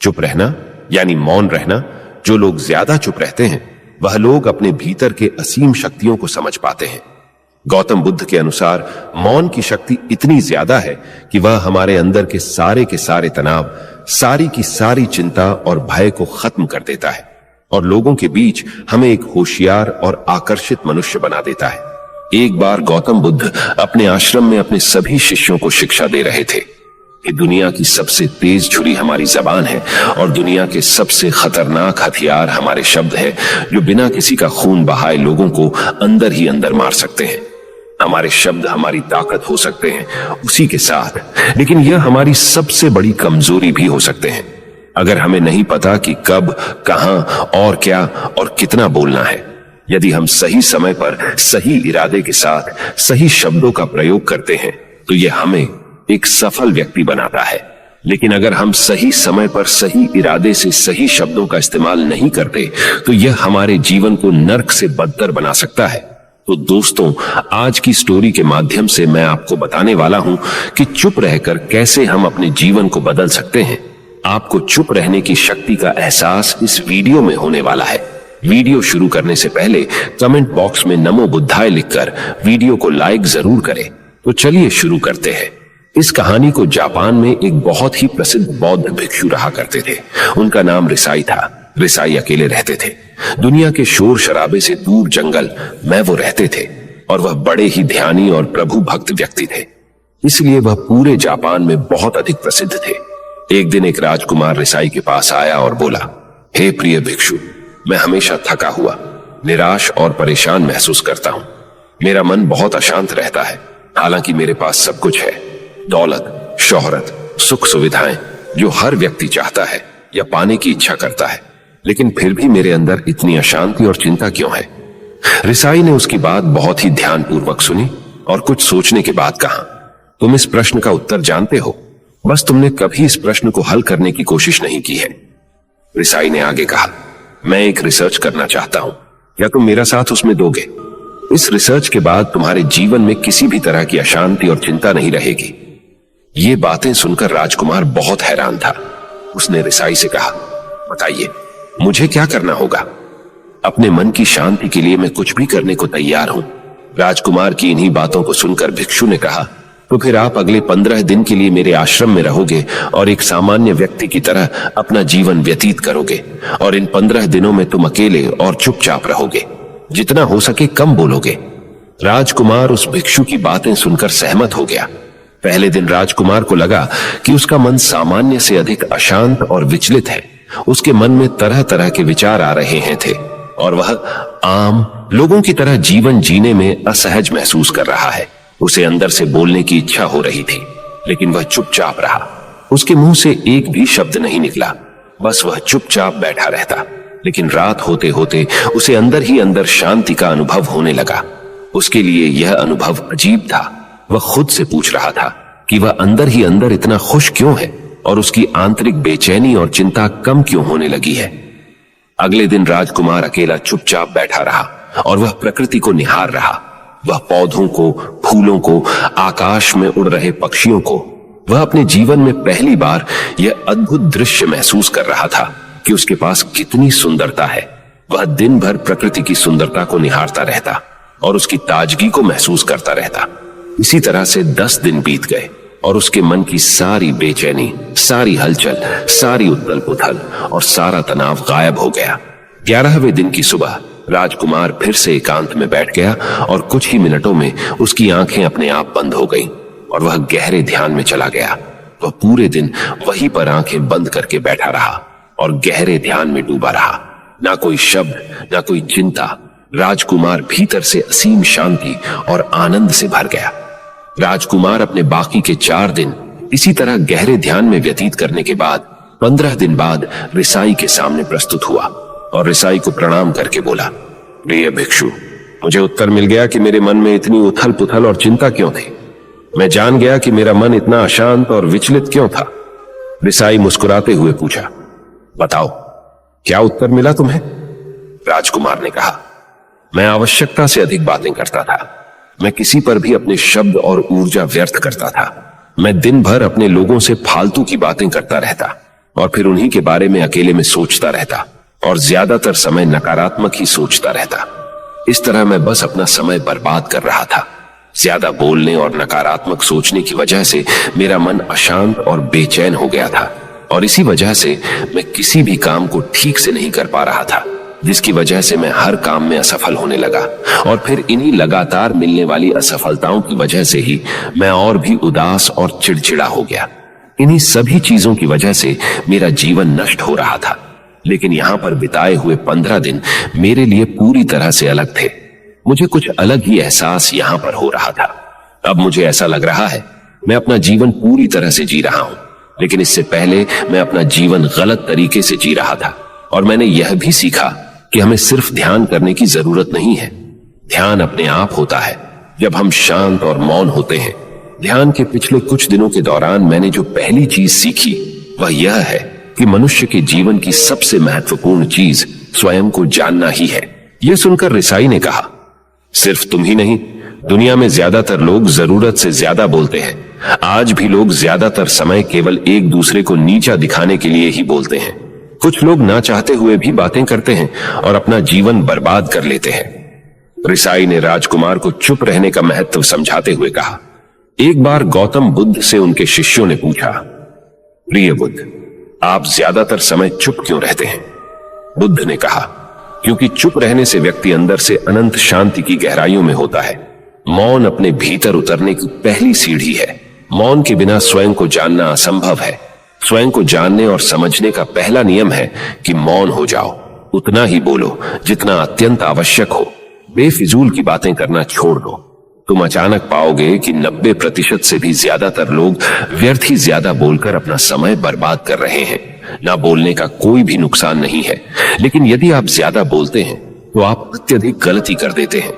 चुप रहना यानी मौन रहना। जो लोग ज्यादा चुप रहते हैं वह लोग अपने भीतर के असीम शक्तियों को समझ पाते हैं। गौतम बुद्ध के अनुसार मौन की शक्ति इतनी ज्यादा है कि वह हमारे अंदर के सारे तनाव, सारी की सारी चिंता और भय को खत्म कर देता है और लोगों के बीच हमें एक होशियार और आकर्षित मनुष्य बना देता है। एक बार गौतम बुद्ध अपने आश्रम में अपने सभी शिष्यों को शिक्षा दे रहे थे कि दुनिया की सबसे तेज छुरी हमारी जबान है और दुनिया के सबसे खतरनाक हथियार हमारे शब्द है, जो बिना किसी का खून बहाए लोगों को अंदर ही अंदर मार सकते हैं। हमारे शब्द हमारी ताकत हो सकते हैं उसी के साथ, लेकिन यह हमारी सबसे बड़ी कमजोरी भी हो सकते हैं अगर हमें नहीं पता कि कब, कहां और क्या और कितना बोलना है। यदि हम सही समय पर सही इरादे के साथ सही शब्दों का प्रयोग करते हैं तो यह हमें एक सफल व्यक्ति बनाता है। लेकिन अगर हम सही समय पर सही इरादे से सही शब्दों का इस्तेमाल नहीं करते तो यह हमारे जीवन को नर्क से बदतर बना सकता है। तो दोस्तों, आज की स्टोरी के माध्यम से मैं आपको बताने वाला हूं कि चुप रहकर कैसे हम अपने जीवन को बदल सकते हैं। आपको चुप रहने की शक्ति का एहसास इस वीडियो में होने वाला है। वीडियो शुरू करने से पहले कमेंट बॉक्स में नमो बुद्धाय लिखकर वीडियो को लाइक जरूर करें। तो चलिए शुरू करते हैं। इस कहानी को जापान में एक बहुत ही प्रसिद्ध बौद्ध भिक्षु रहा करते थे। उनका नाम रिसाई था। रिसाई अकेले रहते थे। दुनिया के शोर शराबे से दूर जंगल में वो रहते थे और वह बड़े ही ध्यानी और प्रभु भक्त व्यक्ति थे, इसलिए वह पूरे जापान में बहुत अधिक प्रसिद्ध थे। एक दिन एक राजकुमार रिसाई के पास आया और बोला, हे प्रिय भिक्षु, मैं हमेशा थका हुआ, निराश और परेशान महसूस करता हूं। मेरा मन बहुत अशांत रहता है। हालांकि मेरे पास सब कुछ है, दौलत, शोहरत, सुख सुविधाएं जो हर व्यक्ति चाहता है या पाने की इच्छा करता है, लेकिन फिर भी मेरे अंदर इतनी अशांति और चिंता क्यों है? रिसाई ने उसकी बात बहुत ही ध्यानपूर्वक सुनी और कुछ सोचने के बाद कहा, तुम इस प्रश्न का उत्तर जानते हो, बस तुमने कभी इस प्रश्न को हल करने की कोशिश नहीं की है। रिसाई ने आगे कहा, मैं एक रिसर्च करना चाहता हूं, क्या तुम मेरा साथ उसमें दोगे? इस रिसर्च के बाद तुम्हारे जीवन में किसी भी तरह की अशांति और चिंता नहीं रहेगी। ये बातें सुनकर राजकुमार बहुत हैरान था। उसने रिसाई से कहा, बताइए मुझे क्या करना होगा? अपने मन की शांति के लिए मैं कुछ भी करने को तैयार हूं। राजकुमार की इन्हीं बातों को सुनकर भिक्षु ने कहा, तो फिर आप अगले 15 दिन के लिए मेरे आश्रम में रहोगे और एक सामान्य व्यक्ति की तरह अपना जीवन व्यतीत करोगे और इन 15 दिनों में तुम अकेले और चुपचाप रहोगे, जितना हो सके कम बोलोगे। राजकुमार उस भिक्षु की बातें सुनकर सहमत हो गया। पहले दिन राजकुमार को लगा कि उसका मन सामान्य से अधिक अशांत और विचलित है। उसके मन में तरह तरह के विचार आ रहे हैं थे और वह आम लोगों की तरह जीवन जीने में असहज महसूस कर रहा है। उसे अंदर से बोलने की इच्छा हो रही थी, लेकिन वह चुपचाप रहा। उसके मुंह से एक भी शब्द नहीं निकला, बस वह चुपचाप बैठा रहता। लेकिन रात होते होते उसे अंदर ही अंदर शांति का अनुभव होने लगा। उसके लिए यह अनुभव अजीब था। वह खुद से पूछ रहा था कि वह अंदर ही अंदर इतना खुश क्यों है और उसकी आंतरिक बेचैनी और चिंता कम क्यों होने लगी है। अगले दिन राजकुमार अकेला चुपचाप बैठा रहा और वह प्रकृति को निहार रहा। वह पौधों को, फूलों को, आकाश में उड़ रहे पक्षियों को, वह अपने जीवन में पहली बार यह अद्भुत दृश्य महसूस कर रहा था कि उसके पास कितनी सुंदरता है। वह दिन भर प्रकृति की सुंदरता को निहारता रहता और उसकी ताजगी को महसूस करता रहता। इसी तरह से 10 दिन बीत गए और उसके मन की सारी बेचैनी, सारी हलचल, सारी उथल पुथल और सारा तनाव गायब हो गया। 11वें दिन की सुबह राजकुमार फिर से एकांत में बैठ गया और कुछ ही मिनटों में उसकी आंखें अपने आप बंद हो गईं और वह गहरे ध्यान में चला गया। वह पूरे दिन वहीं पर आंखें बंद करके बैठा रहा और गहरे ध्यान में डूबा रहा। ना कोई शब्द, ना कोई चिंता। राजकुमार भीतर से असीम शांति और आनंद से भर गया। राजकुमार अपने बाकी के 4 दिन इसी तरह गहरे ध्यान में व्यतीत करने के बाद 15 दिन बाद रिसाई के सामने प्रस्तुत हुआ और रिसाई को प्रणाम करके बोला, प्रिय भिक्षु, मुझे उत्तर मिल गया कि मेरे मन में इतनी उथल पुथल और चिंता क्यों थी। मैं जान गया कि मेरा मन इतना अशांत और विचलित क्यों था। रिसाई मुस्कुराते हुए पूछा, बताओ क्या उत्तर मिला तुम्हें? राजकुमार ने कहा, मैं आवश्यकता से अधिक बातें करता था। मैं किसी पर भी अपने शब्द और ऊर्जा व्यर्थ करता था। मैं दिन भर अपने लोगों से फालतू की बातें करता रहता और फिर उन्हीं के बारे में अकेले में सोचता रहता और ज्यादातर समय नकारात्मक ही सोचता रहता। इस तरह मैं बस अपना समय बर्बाद कर रहा था। ज्यादा बोलने और नकारात्मक सोचने की वजह से मेरा मन अशांत और बेचैन हो गया था और इसी वजह से मैं किसी भी काम को ठीक से नहीं कर पा रहा था, जिसकी वजह से मैं हर काम में असफल होने लगा और फिर इन्हीं लगातार मिलने वाली असफलताओं की वजह से ही मैं और भी उदास और चिड़चिड़ा हो गया। इन्हीं सभी चीजों की वजह से मेरा जीवन नष्ट हो रहा था। लेकिन यहां पर बिताए हुए 15 दिन मेरे लिए पूरी तरह से अलग थे। मुझे कुछ अलग ही एहसास यहां पर हो रहा था। अब मुझे ऐसा लग रहा है मैं अपना जीवन पूरी तरह से जी रहा हूं, लेकिन इससे पहले मैं अपना जीवन गलत तरीके से जी रहा था। और मैंने यह भी सीखा कि हमें सिर्फ ध्यान करने की जरूरत नहीं है। ध्यान अपने आप होता है जब हम शांत और मौन होते हैं। ध्यान के पिछले कुछ दिनों के दौरान मैंने जो पहली चीज सीखी वह यह है कि मनुष्य के जीवन की सबसे महत्वपूर्ण चीज स्वयं को जानना ही है। यह सुनकर रिसाई ने कहा, सिर्फ तुम ही नहीं, दुनिया में ज्यादातर लोग जरूरत से ज्यादा बोलते हैं। आज भी लोग ज्यादातर समय केवल एक दूसरे को नीचा दिखाने के लिए ही बोलते हैं। कुछ लोग ना चाहते हुए भी बातें करते हैं और अपना जीवन बर्बाद कर लेते हैं। रिसाई ने राजकुमार को चुप रहने का महत्व समझाते हुए कहा। एक बार गौतम बुद्ध से उनके शिष्यों ने पूछा, प्रिय बुद्ध, आप ज्यादातर समय चुप क्यों रहते हैं? बुद्ध ने कहा, क्योंकि चुप रहने से व्यक्ति अंदर से अनंत शांति की गहराइयों में होता है। मौन अपने भीतर उतरने की पहली सीढ़ी है। मौन के बिना स्वयं को जानना असंभव है। स्वयं को जानने और समझने का पहला नियम है कि मौन हो जाओ। उतना ही बोलो जितना अत्यंत आवश्यक हो। बेफिजूल की बातें करना छोड़ दो। तुम अचानक पाओगे कि 90% से भी ज्यादातर लोग व्यर्थ ही ज्यादा बोलकर अपना समय बर्बाद कर रहे हैं। ना बोलने का कोई भी नुकसान नहीं है, लेकिन यदि आप ज्यादा बोलते हैं तो आप अत्यधिक गलती कर देते हैं।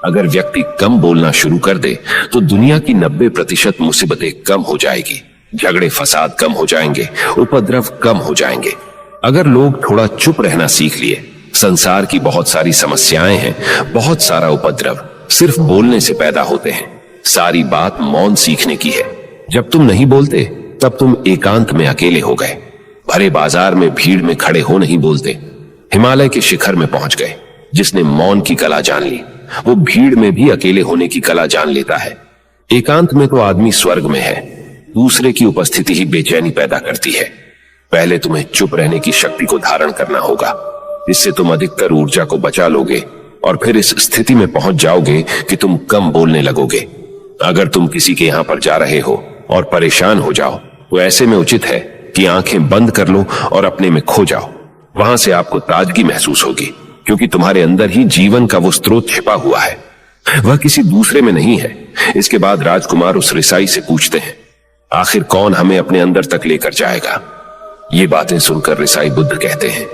अगर व्यक्ति कम बोलना शुरू कर दे तो दुनिया की 90% मुसीबतें कम हो जाएगी, झगड़े फसाद कम हो जाएंगे, उपद्रव कम हो जाएंगे। अगर लोग थोड़ा चुप रहना सीख लिए, संसार की बहुत सारी समस्याएं हैं, बहुत सारा उपद्रव सिर्फ बोलने से पैदा होते हैं। सारी बात मौन सीखने की है। जब तुम नहीं बोलते तब तुम एकांत में अकेले हो गए। भरे बाजार में भीड़ में खड़े हो नहीं बोलते। हिमालय के शिखर में पहुंच गए। जिसने मौन की कला जान ली वो भीड़ में भी अकेले होने की कला जान लेता है। एकांत में तो आदमी स्वर्ग में है। दूसरे की उपस्थिति ही बेचैनी पैदा करती है। पहले तुम्हें चुप रहने की शक्ति को धारण करना होगा। इससे तुम अधिकतर ऊर्जा को बचा लोगे और फिर इस स्थिति में पहुंच जाओगे कि तुम कम बोलने लगोगे। अगर तुम किसी के यहां पर जा रहे हो और परेशान हो जाओ तो ऐसे में उचित है कि आंखें बंद कर लो और अपने में खो जाओ। वहां से आपको ताजगी महसूस होगी, क्योंकि तुम्हारे अंदर ही जीवन का वो स्रोत छिपा हुआ है, वह किसी दूसरे में नहीं है। इसके बाद राजकुमार उस रिसाई से पूछते हैं, आखिर कौन हमें अपने अंदर तक लेकर जाएगा? ये बातें सुनकर रिसाई बुद्ध कहते हैं,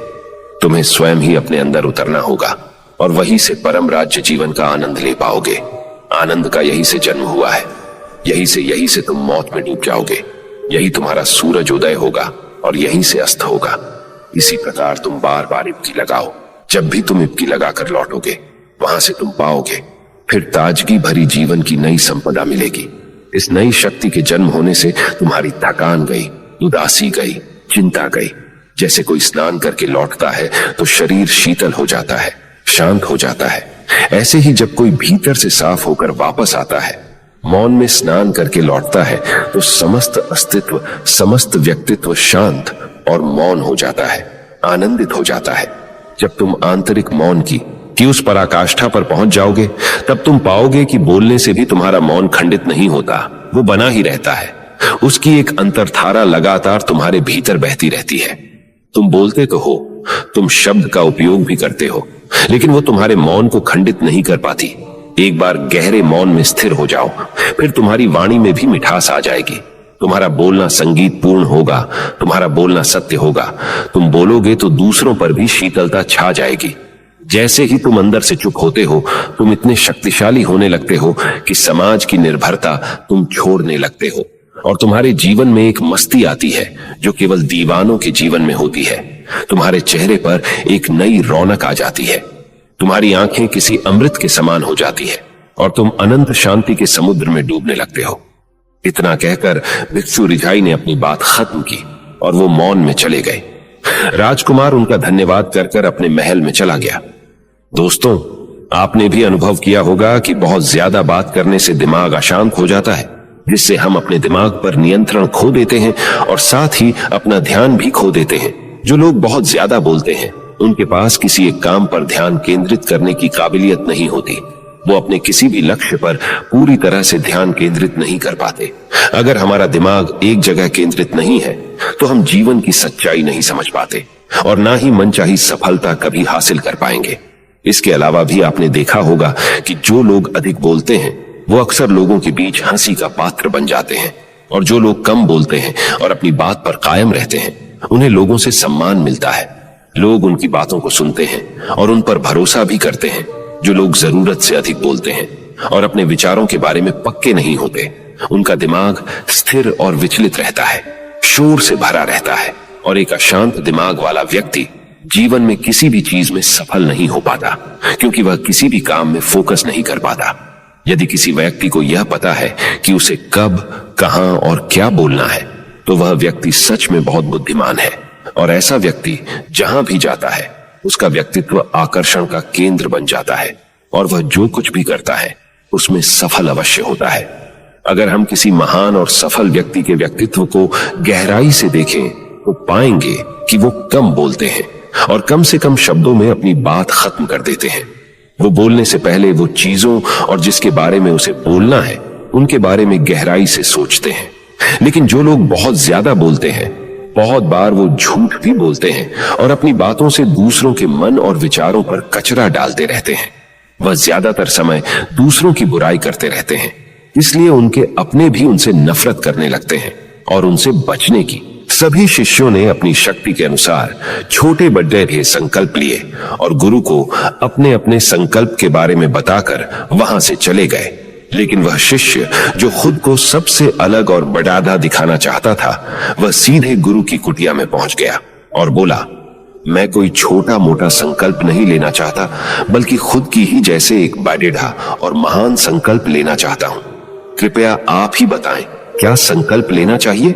तुम्हें स्वयं ही अपने अंदर उतरना होगा और वहीं से परम राज्य जीवन का आनंद ले पाओगे। आनंद का यही से जन्म हुआ है। यही से तुम मौत में डूब जाओगे। यही तुम्हारा सूरज उदय होगा और यहीं से अस्त होगा। इसी प्रकार तुम बार बार इब्की लगाओ। जब भी तुम इब्की लगाकर लौटोगे वहां से तुम पाओगे फिर ताजगी भरी जीवन की नई संपदा मिलेगी। इस नई शक्ति के जन्म होने से तुम्हारी थकान गई, उदासी गई, चिंता गई। जैसे कोई स्नान करके लौटता है तो शरीर शीतल हो जाता है, शांत हो जाता है। ऐसे ही जब कोई भीतर से साफ होकर वापस आता है, मौन में स्नान करके लौटता है, तो समस्त अस्तित्व, समस्त व्यक्तित्व शांत और मौन हो जाता है, आनंदित हो जाता है। जब तुम आंतरिक मौन की उस पराकाष्ठा पर पहुंच जाओगे, तब तुम पाओगे कि बोलने से भी तुम्हारा मौन खंडित नहीं होता, वो बना ही रहता है। उसकी एक अंतर्धारा लगातार तुम्हारे भीतर बहती रहती है। तुम बोलते तो हो, तुम शब्द का उपयोग भी करते हो, लेकिन वो तुम्हारे मौन को खंडित नहीं कर पाती। एक बार गहरे मौन में स्थिर हो जाओ, फिर तुम्हारी वाणी में भी मिठास आ जाएगी। तुम्हारा बोलना संगीत पूर्ण होगा, तुम्हारा बोलना सत्य होगा। तुम बोलोगे तो दूसरों पर भी शीतलता छा जाएगी। जैसे ही तुम अंदर से चुप होते हो, तुम इतने शक्तिशाली होने लगते हो कि समाज की निर्भरता तुम छोड़ने लगते हो और तुम्हारे जीवन में एक मस्ती आती है जो केवल दीवानों के जीवन में होती है। तुम्हारे चेहरे पर एक नई रौनक आ जाती है। तुम्हारी आंखें किसी अमृत के समान हो जाती है और तुम अनंत शांति के समुद्र में डूबने लगते हो। इतना कहकर भिक्षु रिझाई ने अपनी बात खत्म की और वो मौन में चले गए। राजकुमार उनका धन्यवाद कर कर अपने महल में चला गया। दोस्तों, आपने भी अनुभव किया होगा कि बहुत ज्यादा बात करने से दिमाग अशांत हो जाता है, जिससे हम अपने दिमाग पर नियंत्रण खो देते हैं और साथ ही अपना ध्यान भी खो देते हैं। जो लोग बहुत ज्यादा बोलते हैं, उनके पास किसी एक काम पर ध्यान केंद्रित करने की काबिलियत नहीं होती। वो अपने किसी भी लक्ष्य पर पूरी तरह से ध्यान केंद्रित नहीं कर पाते। अगर हमारा दिमाग एक जगह केंद्रित नहीं है, तो हम जीवन की सच्चाई नहीं समझ पाते और ना ही मनचाही सफलता कभी हासिल कर पाएंगे। इसके अलावा भी आपने देखा होगा कि जो लोग अधिक बोलते हैं, वो अक्सर लोगों के बीच हंसी का पात्र बन जाते हैं, और जो लोग कम बोलते हैं और अपनी बात पर कायम रहते हैं, उन्हें लोगों से सम्मान मिलता है। लोग उनकी बातों को सुनते हैं और उन पर भरोसा भी करते हैं। जो लोग जरूरत से अधिक बोलते हैं और अपने विचारों के बारे में पक्के नहीं होते, उनका दिमाग स्थिर और विचलित रहता है, शोर से भरा रहता है, और एक अशांत दिमाग वाला व्यक्ति जीवन में किसी भी चीज में सफल नहीं हो पाता, क्योंकि वह किसी भी काम में फोकस नहीं कर पाता। यदि किसी व्यक्ति को यह पता है कि उसे कब, कहां और क्या बोलना है, तो वह व्यक्ति सच में बहुत बुद्धिमान है, और ऐसा व्यक्ति जहां भी जाता है, उसका व्यक्तित्व आकर्षण का केंद्र बन जाता है, और वह जो कुछ भी करता है उसमें सफल अवश्य होता है। अगर हम किसी महान और सफल व्यक्ति के व्यक्तित्व को गहराई से देखें, तो पाएंगे कि वो कम बोलते हैं और कम से कम शब्दों में अपनी बात खत्म कर देते हैं। वो बोलने से पहले वो चीजों और जिसके बारे में उसे बोलना है, उनके बारे में गहराई से सोचते हैं। लेकिन जो लोग बहुत ज्यादा बोलते हैं, बहुत बार वो झूठ भी बोलते हैं और अपनी बातों से दूसरों के मन और विचारों पर कचरा डालते रहते हैं। वह ज्यादातर समय दूसरों की बुराई करते रहते हैं, इसलिए उनके अपने भी उनसे नफरत करने लगते हैं और उनसे बचने की। सभी शिष्यों ने अपनी शक्ति के अनुसार छोटे बड़े भी संकल्प लिए और गुरु को अपने अपने संकल्प के बारे में बताकर वहां से चले गए। लेकिन वह शिष्य जो खुद को सबसे अलग और बड़ादा दिखाना चाहता था, वह सीधे गुरु की कुटिया में पहुंच गया और बोला, मैं कोई छोटा मोटा संकल्प नहीं लेना चाहता, बल्कि खुद की ही जैसे एक बड़ेढ़ा और महान संकल्प लेना चाहता हूं। कृपया आप ही बताएं, क्या संकल्प लेना चाहिए?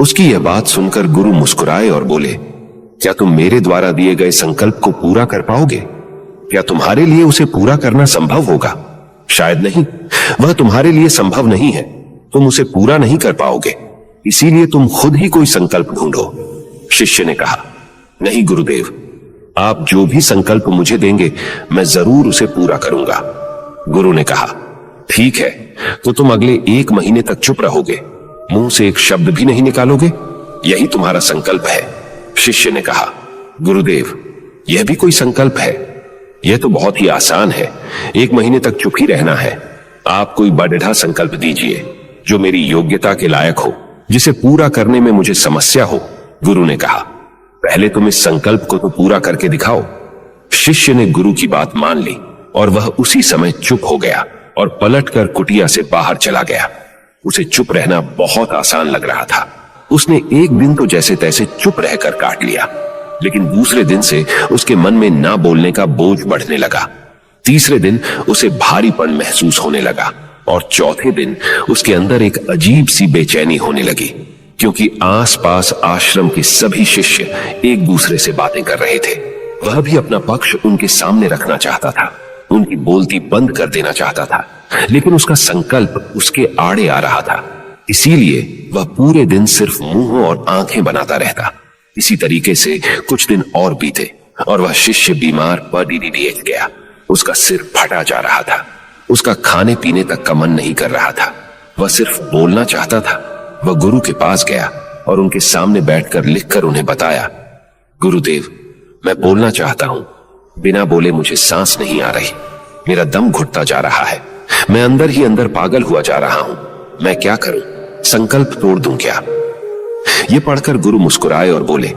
उसकी यह बात सुनकर गुरु मुस्कुराए और बोले, क्या तुम मेरे द्वारा दिए गए संकल्प को पूरा कर पाओगे? क्या तुम्हारे लिए उसे पूरा करना संभव होगा? शायद नहीं, वह तुम्हारे लिए संभव नहीं है। तुम उसे पूरा नहीं कर पाओगे, इसीलिए तुम खुद ही कोई संकल्प ढूंढो। शिष्य ने कहा, नहीं गुरुदेव, आप जो भी संकल्प मुझे देंगे, मैं जरूर उसे पूरा करूंगा। गुरु ने कहा, ठीक है, तो तुम अगले 1 महीने तक चुप रहोगे, मुंह से एक शब्द भी नहीं निकालोगे, यही तुम्हारा संकल्प है। शिष्य ने कहा, गुरुदेव, यह भी कोई संकल्प है? यह तो बहुत ही आसान है, 1 महीने तक चुप ही रहना है। आप कोई बड़ेढ़ा संकल्प दीजिए जो मेरी योग्यता के लायक हो, जिसे पूरा करने में मुझे समस्या हो। गुरु ने कहा, पहले तुम इस संकल्प को तो पूरा करके दिखाओ। शिष्य ने गुरु की बात मान ली और वह उसी समय चुप हो गया और पलटकर कुटिया से बाहर चला गया। उसे चुप रहना बहुत आसान लग रहा था। उसने एक दिन तो जैसे तैसे चुप रहकर काट लिया, लेकिन दूसरे दिन से उसके मन में ना बोलने का बोझ बढ़ने लगा। तीसरे दिन उसे भारीपन महसूस होने लगा और चौथे दिन उसके अंदर एक अजीब सी बेचैनी होने लगी, क्योंकि आसपास आश्रम के सभी शिष्य एक दूसरे से बातें कर रहे थे। वह भी अपना पक्ष उनके सामने रखना चाहता था, उनकी बोलती बंद कर देना चाहता था, लेकिन उसका संकल्प उसके आड़े आ रहा था। इसीलिए वह पूरे दिन सिर्फ मुंह और आंखें बनाता रहता। इसी तरीके से कुछ दिन और बीते और वह शिष्य बीमार पड़ गया। उसका सिर फटा जा रहा था, उसका खाने पीने तक का मन नहीं कर रहा था, वह सिर्फ बोलना चाहता था। वह गुरु के पास गया और उनके सामने बैठकर लिखकर उन्हें बताया, गुरुदेव, मैं बोलना चाहता हूं, बिना बोले मुझे सांस नहीं आ रही, मेरा दम घुटता जा रहा है, मैं अंदर ही अंदर पागल हुआ जा रहा हूं, मैं क्या करूं? संकल्प तोड़ दूं क्या? ये पढ़कर गुरु मुस्कुराए और बोले,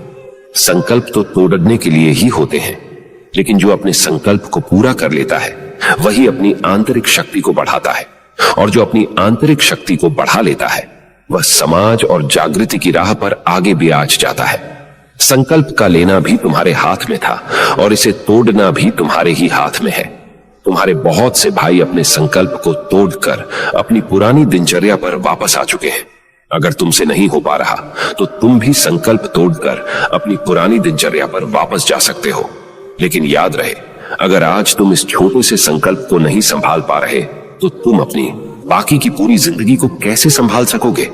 संकल्प तो तोड़ने के लिए ही होते हैं, लेकिन जो अपने संकल्प को पूरा कर लेता है, वही अपनी आंतरिक शक्ति को बढ़ाता है, और जो अपनी आंतरिक शक्ति को बढ़ा लेता है, वह समाज और जागृति की राह पर आगे भी आज जाता है। संकल्प का लेना भी तुम्हारे हाथ में था और इसे तोड़ना भी तुम्हारे ही हाथ में है। तुम्हारे बहुत से भाई अपने संकल्प को तोड़कर अपनी पुरानी दिनचर्या पर वापस आ चुके हैं। अगर तुमसे नहीं हो पा रहा तो तुम भी संकल्प तोड़कर अपनी पुरानी दिनचर्या पर वापस जा सकते हो। लेकिन याद रहे, अगर आज तुम इस छोटे से संकल्प को नहीं संभाल पा रहे तो तुम अपनी बाकी की पूरी जिंदगी को कैसे संभाल सकोगे?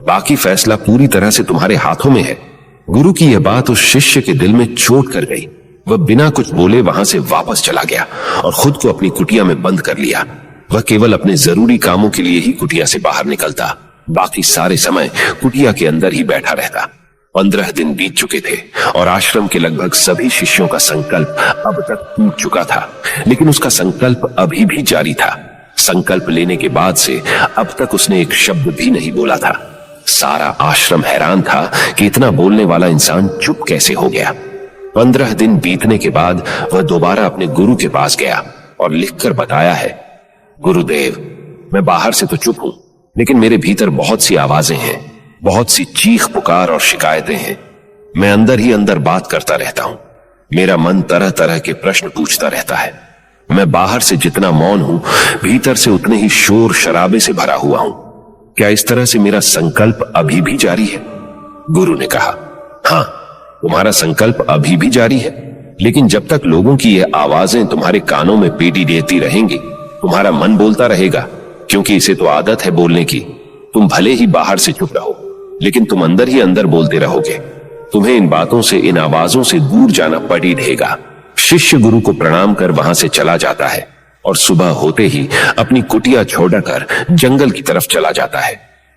बाकी फैसला पूरी तरह से तुम्हारे हाथों में है। गुरु की यह बात उस शिष्य के दिल में चोट कर गई। वह बिना कुछ बोले वहां से वापस चला गया और खुद को अपनी कुटिया में बंद कर लिया। वह केवल अपने जरूरी कामों के लिए ही कुटिया से बाहर निकलता, बाकी सारे समय कुटिया के अंदर ही बैठा रहता। 15 दिन बीत चुके थे और आश्रम के लगभग सभी शिष्यों का संकल्प अब तक टूट चुका था, लेकिन उसका संकल्प अभी भी जारी था। संकल्प लेने के बाद से अब तक उसने एक शब्द भी नहीं बोला था। सारा आश्रम हैरान था कि इतना बोलने वाला इंसान चुप कैसे हो गया। 15 दिन बीतने के बाद वह दोबारा अपने गुरु के पास गया और लिखकर बताया है, गुरुदेव, मैं बाहर से तो चुप हूं, लेकिन मेरे भीतर बहुत सी आवाजें हैं, बहुत सी चीख पुकार और शिकायतें हैं। मैं अंदर ही अंदर बात करता रहता हूं। मेरा मन तरह तरह के प्रश्न पूछता रहता है। मैं बाहर से जितना मौन हूं, भीतर से उतने ही शोर शराबे से भरा हुआ हूं। क्या इस तरह से मेरा संकल्प अभी भी जारी है? गुरु ने कहा, हां, तुम्हारा संकल्प अभी भी जारी है, लेकिन जब तक लोगों की ये आवाजें तुम्हारे कानों में पेटी देती रहेंगी, तुम्हारा मन बोलता रहेगा, क्योंकि इसे तो आदत है बोलने की। तुम भले ही बाहर से चुप रहो, लेकिन तुम अंदर ही अंदर बोलते रहोगे। तुम्हें इन बातों से, इन आवाजों से दूर जाना पड़ ही रहेगा। शिष्य गुरु को प्रणाम कर वहां से चला जाता है और सुबह होते ही अपनी कुटिया छोड़कर जंगल की तरफ चला जाता है।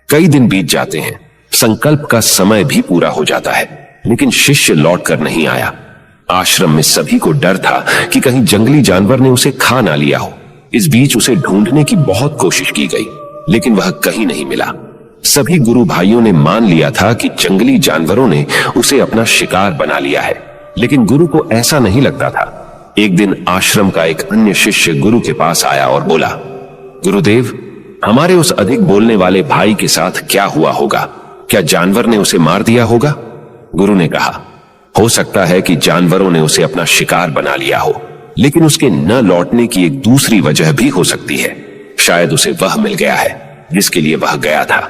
कई दिन बीत जाते हैं, संकल्प का समय भी पूरा हो जाता है, लेकिन शिष्य लौटकर नहीं आया। आश्रम में सभी को डर था कि कहीं जंगली जानवर ने उसे खा ना लिया हो। इस बीच उसे ढूंढने की बहुत कोशिश की गई, लेकिन वह कहीं नहीं मिला। सभी गुरु भाइयों ने मान लिया था कि जंगली जानवरों ने उसे अपना शिकार बना लिया है, लेकिन गुरु को ऐसा नहीं लगता था। एक दिन आश्रम का एक अन्य शिष्य गुरु के पास आया और बोला, गुरुदेव, हमारे उस अधिक बोलने वाले भाई के साथ क्या हुआ होगा? क्या जानवर ने उसे मार दिया होगा? गुरु ने कहा, हो सकता है कि जानवरों ने उसे अपना शिकार बना लिया हो, लेकिन उसके न लौटने की एक दूसरी वजह भी हो सकती है। शायद उसे वह मिल गया है जिसके लिए वह गया था।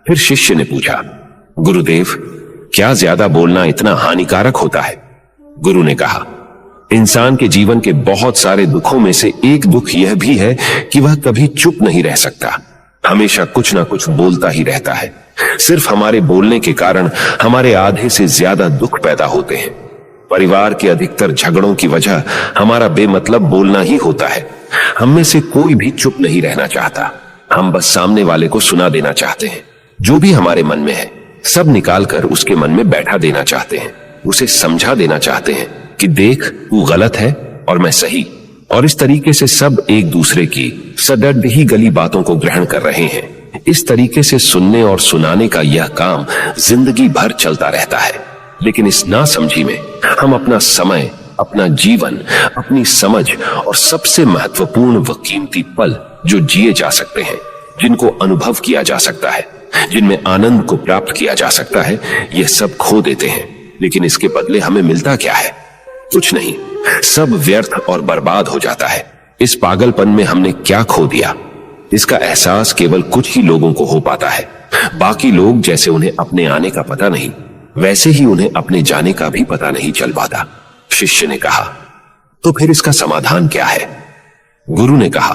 फिर शिष्य ने पूछा, गुरुदेव, क्या ज्यादा बोलना इतना हानिकारक होता है? गुरु ने कहा, इंसान के जीवन के बहुत सारे दुखों में से एक दुख यह भी है कि वह कभी चुप नहीं रह सकता, हमेशा कुछ ना कुछ बोलता ही रहता है। सिर्फ हमारे बोलने के कारण हमारे आधे से ज्यादा दुख पैदा होते हैं। परिवार के अधिकतर झगड़ों की वजह हमारा बेमतलब बोलना ही होता है। हम में से कोई भी चुप नहीं रहना चाहता। हम बस सामने वाले को सुना देना चाहते हैं। जो भी हमारे मन में है सब निकालकर उसके मन में बैठा देना चाहते हैं। उसे समझा देना चाहते हैं कि देख, तू गलत है और मैं सही। और इस तरीके से सब एक दूसरे की सडड ही गली बातों को ग्रहण कर रहे हैं। इस तरीके से सुनने और सुनाने का यह काम जिंदगी भर चलता रहता है। लेकिन इस नासमझी में हम अपना समय, अपना जीवन, अपनी समझ और सबसे महत्वपूर्ण व कीमती पल जो जिए जा सकते हैं, जिनको अनुभव किया जा सकता है, जिनमें आनंद को प्राप्त किया जा सकता है, यह सब खो देते हैं। लेकिन इसके बदले हमें मिलता क्या है? कुछ नहीं, सब व्यर्थ और बर्बाद हो जाता है। इस पागलपन में हमने क्या खो दिया, इसका एहसास केवल कुछ ही लोगों को हो पाता है। बाकी लोग जैसे उन्हें अपने आने का पता नहीं, वैसे ही उन्हें अपने जाने का भी पता नहीं चल पाता। शिष्य ने कहा, तो फिर इसका समाधान क्या है? गुरु ने कहा,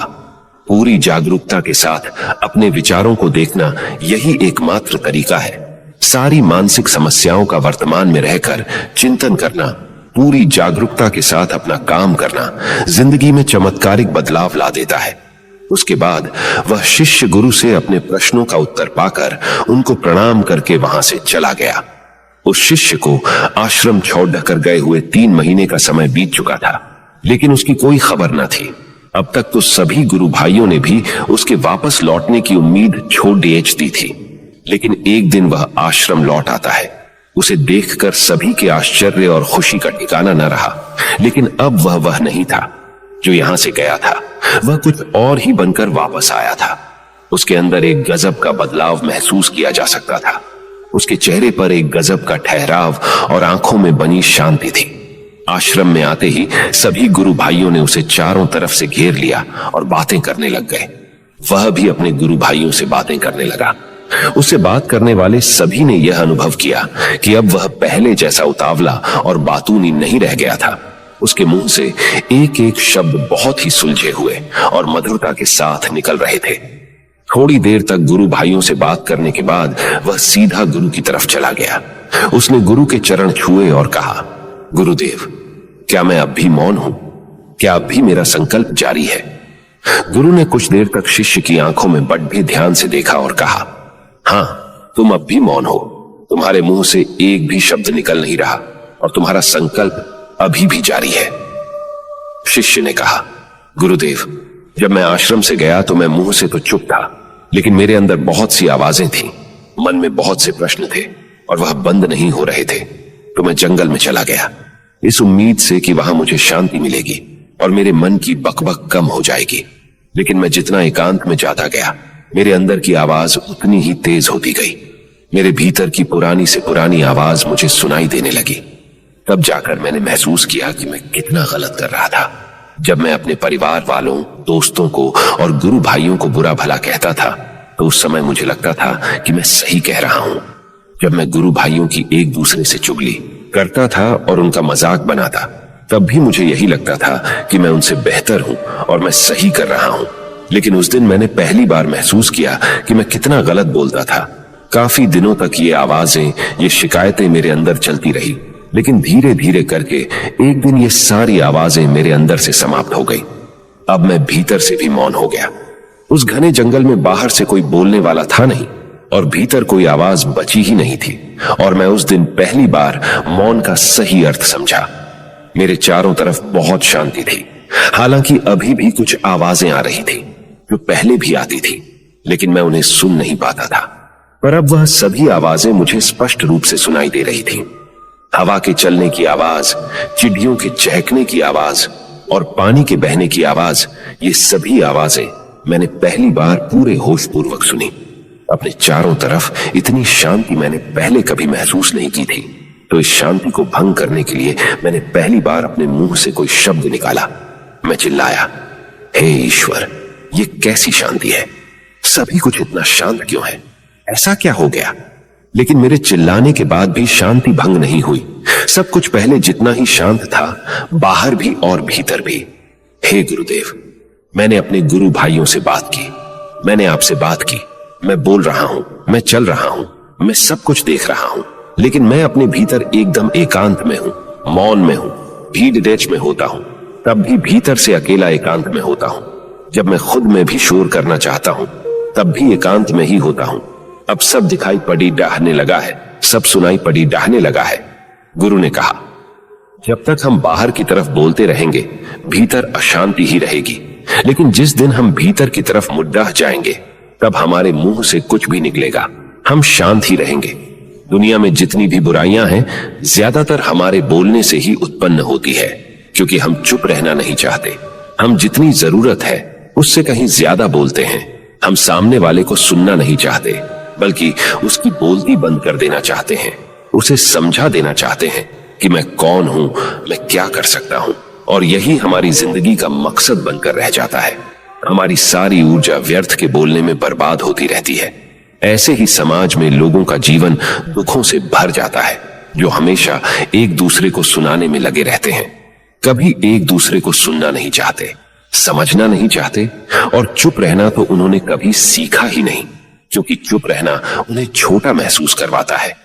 पूरी जागरूकता के साथ अपने विचारों को देखना यही एकमात्र तरीका है। सारी मानसिक समस्याओं का वर्तमान में रहकर चिंतन करना, पूरी जागरूकता के साथ अपना काम करना जिंदगी में चमत्कारिक बदलाव ला देता है। उसके बाद वह शिष्य गुरु से अपने प्रश्नों का उत्तर पाकर उनको प्रणाम करके वहां से चला गया। उस शिष्य को आश्रम छोड़कर गए हुए 3 महीने का समय बीत चुका था, लेकिन उसकी कोई खबर न थी। अब तक तो सभी गुरु भाइयों ने भी उसके वापस लौटने की उम्मीद छोड़ दी थी, लेकिन एक दिन वह आश्रम लौट आता है। उसे देखकर सभी के आश्चर्य और खुशी का ठिकाना न रहा। लेकिन अब वह नहीं था जो यहां से गया था, वह कुछ और ही बनकर वापस आया था। उसके अंदर एक गजब का बदलाव महसूस किया जा सकता था। उसके चेहरे पर एक गजब का ठहराव और आंखों में बनी शांति थी। आश्रम में आते ही सभी गुरु भाइयों ने उसे चारों तरफ से घेर लिया और बातें करने लग गए। वह भी अपने गुरु भाइयों से बातें करने लगा। उससे बात करने वाले सभी ने यह अनुभव किया कि अब वह पहले जैसा उतावला और बातूनी नहीं रह गया था। उसके मुंह से एक एक शब्द बहुत ही सुलझे हुए और मधुरता के साथ निकल रहे थे। थोड़ी देर तक गुरु भाइयों से बात करने के बाद वह सीधा गुरु की तरफ चला गया। उसने गुरु के चरण छुए और कहा, गुरुदेव, क्या मैं अब भी मौन हूं? क्या अब भी मेरा संकल्प जारी है? गुरु ने कुछ देर तक शिष्य की आंखों में बड़े ध्यान से देखा और कहा, हां, तुम अब भी मौन हो। तुम्हारे मुंह से एक भी शब्द निकल नहीं रहा और तुम्हारा संकल्प अभी भी जारी है। शिष्य ने कहा, गुरुदेव, जब मैं आश्रम से गया तो मैं मुंह से तो चुप था, लेकिन मेरे अंदर बहुत सी आवाजें थीं, मन में बहुत से प्रश्न थे और वह बंद नहीं हो रहे थे। तो मैं जंगल में चला गया, इस उम्मीद से कि वहां मुझे शांति मिलेगी और मेरे मन की बकबक कम हो जाएगी। लेकिन मैं जितना एकांत में जाता गया, मेरे अंदर की आवाज उतनी ही तेज होती गई। मेरे भीतर की पुरानी से पुरानी आवाज मुझे सुनाई देने लगी। तब जाकर मैंने महसूस किया कि मैं कितना गलत कर रहा था। जब मैं अपने परिवार वालों, दोस्तों को और गुरु भाइयों को बुरा भला कहता था, तो उस समय मुझे लगता था कि मैं सही कह रहा हूं। जब मैं गुरु भाइयों की एक दूसरे से चुगली करता था और उनका मजाक बनाता, तब भी मुझे यही लगता था कि मैं उनसे बेहतर हूं और मैं सही कर रहा हूं। लेकिन उस दिन मैंने पहली बार महसूस किया कि मैं कितना गलत बोलता था। काफी दिनों तक ये आवाजें, ये शिकायतें मेरे अंदर चलती रही, लेकिन धीरे धीरे करके एक दिन ये सारी आवाजें मेरे अंदर से समाप्त हो गई। अब मैं भीतर से भी मौन हो गया। उस घने जंगल में बाहर से कोई बोलने वाला था नहीं और भीतर कोई आवाज बची ही नहीं थी। और मैं उस दिन पहली बार मौन का सही अर्थ समझा। मेरे चारों तरफ बहुत शांति थी। हालांकि अभी भी कुछ आवाजें आ रही थी जो पहले भी आती थी, लेकिन मैं उन्हें सुन नहीं पाता था। पर अब वह सभी आवाजें मुझे स्पष्ट रूप से सुनाई दे रही थी। हवा के चलने की आवाज, चिड़ियों के चहकने की आवाज और पानी के बहने की आवाज, ये सभी आवाजें मैंने पहली बार पूरे होश पूर्वक सुनी। अपने चारों तरफ इतनी शांति मैंने पहले कभी महसूस नहीं की थी। तो इस शांति को भंग करने के लिए मैंने पहली बार अपने मुंह से कोई शब्द निकाला। मैं चिल्लाया, हे ईश्वर, ये कैसी शांति है? सभी कुछ इतना शांत क्यों है? ऐसा क्या हो गया? लेकिन मेरे चिल्लाने के बाद भी शांति भंग नहीं हुई। सब कुछ पहले जितना ही शांत था, बाहर भी और भीतर भी। हे गुरुदेव, मैंने अपने गुरु भाइयों से बात की, मैंने आपसे बात की। मैं बोल रहा हूं, मैं चल रहा हूं, मैं सब कुछ देख रहा हूं, लेकिन मैं अपने भीतर एकदम एकांत में हूं, मौन में हूं, भीड़ डेच में होता हूं, तब भी भीतर से अकेला एकांत में होता हूं। जब मैं खुद में भी शोर करना चाहता हूं, तब भी एकांत में ही होता हूं। अब सब दिखाई पड़ी डाहने लगा है, सब सुनाई पड़ी डाहने लगा है। गुरु ने कहा, जब तक हम बाहर की तरफ बोलते रहेंगे, भीतर अशांति ही रहेगी। लेकिन जिस दिन हम भीतर की तरफ मुद्दा जाएंगे, तब हमारे मुंह से कुछ भी निकलेगा, हम शांत ही रहेंगे। दुनिया में जितनी भी बुराइयां हैं, ज्यादातर हमारे बोलने से ही उत्पन्न होती है, क्योंकि हम चुप रहना नहीं चाहते। हम जितनी जरूरत है उससे कहीं ज्यादा बोलते हैं। हम सामने वाले को सुनना नहीं चाहते, बल्कि उसकी बोलती बंद कर देना चाहते हैं। उसे समझा देना चाहते हैं कि मैं कौन हूं, मैं क्या कर सकता हूं। और यही हमारी जिंदगी का मकसद बनकर रह जाता है। हमारी सारी ऊर्जा व्यर्थ के बोलने में बर्बाद होती रहती है। ऐसे ही समाज में लोगों का जीवन दुखों से भर जाता है, जो हमेशा एक दूसरे को सुनाने में लगे रहते हैं। कभी एक दूसरे को सुनना नहीं चाहते, समझना नहीं चाहते, और चुप रहना तो उन्होंने कभी सीखा ही नहीं, क्योंकि चुप रहना उन्हें छोटा महसूस करवाता है।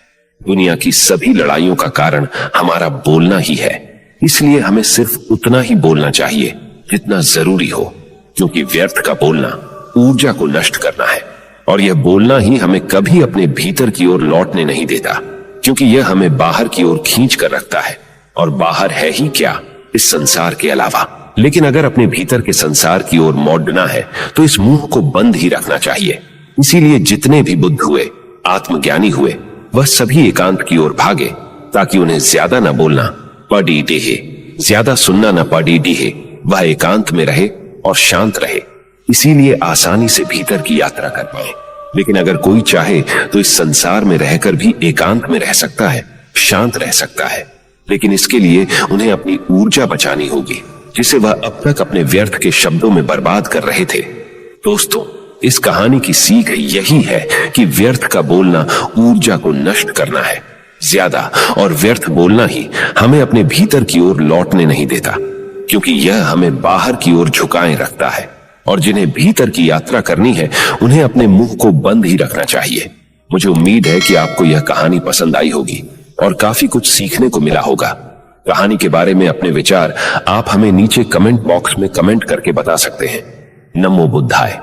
दुनिया की सभी लड़ाइयों का कारण हमारा बोलना ही है। इसलिए हमें सिर्फ उतना ही बोलना चाहिए जितना जरूरी हो, क्योंकि व्यर्थ का बोलना ऊर्जा को नष्ट करना है। और यह बोलना ही हमें कभी अपने भीतर की ओर लौटने नहीं देता, क्योंकि यह हमें बाहर की ओर खींच कर रखता है। और बाहर है ही क्या इस संसार के अलावा। लेकिन अगर अपने भीतर के संसार की ओर मोड़ना है, तो इस मुंह को बंद ही रखना चाहिए। इसीलिए जितने भी बुद्ध हुए, आत्मज्ञानी हुए, वह सभी एकांत की ओर भागे, ताकि उन्हें ज्यादा न बोलना पड़ी डेहे, ज्यादा सुनना न पड़ी डीहे। वह एकांत में रहे और शांत रहे, इसीलिए आसानी से भीतर की यात्रा कर पाए। लेकिन अगर कोई चाहे तो इस संसार में रहकर भी एकांत में रह सकता है, शांत रह सकता है। लेकिन इसके लिए उन्हें अपनी ऊर्जा बचानी होगी, जिसे वह अब तक अपने व्यर्थ के शब्दों में बर्बाद कर रहे थे। दोस्तों, इस कहानी की सीख यही है कि व्यर्थ का बोलना ऊर्जा को नष्ट करना है। ज्यादा और व्यर्थ बोलना ही हमें अपने भीतर की ओर लौटने नहीं देता, क्योंकि यह हमें बाहर की ओर झुकाए रखता है। और जिन्हें भीतर की यात्रा करनी है उन्हें अपने मुंह को बंद ही रखना चाहिए। मुझे उम्मीद है कि आपको यह कहानी पसंद आई होगी और काफी कुछ सीखने को मिला होगा। कहानी के बारे में अपने विचार आप हमें नीचे कमेंट बॉक्स में कमेंट करके बता सकते हैं। नमो बुद्धाय।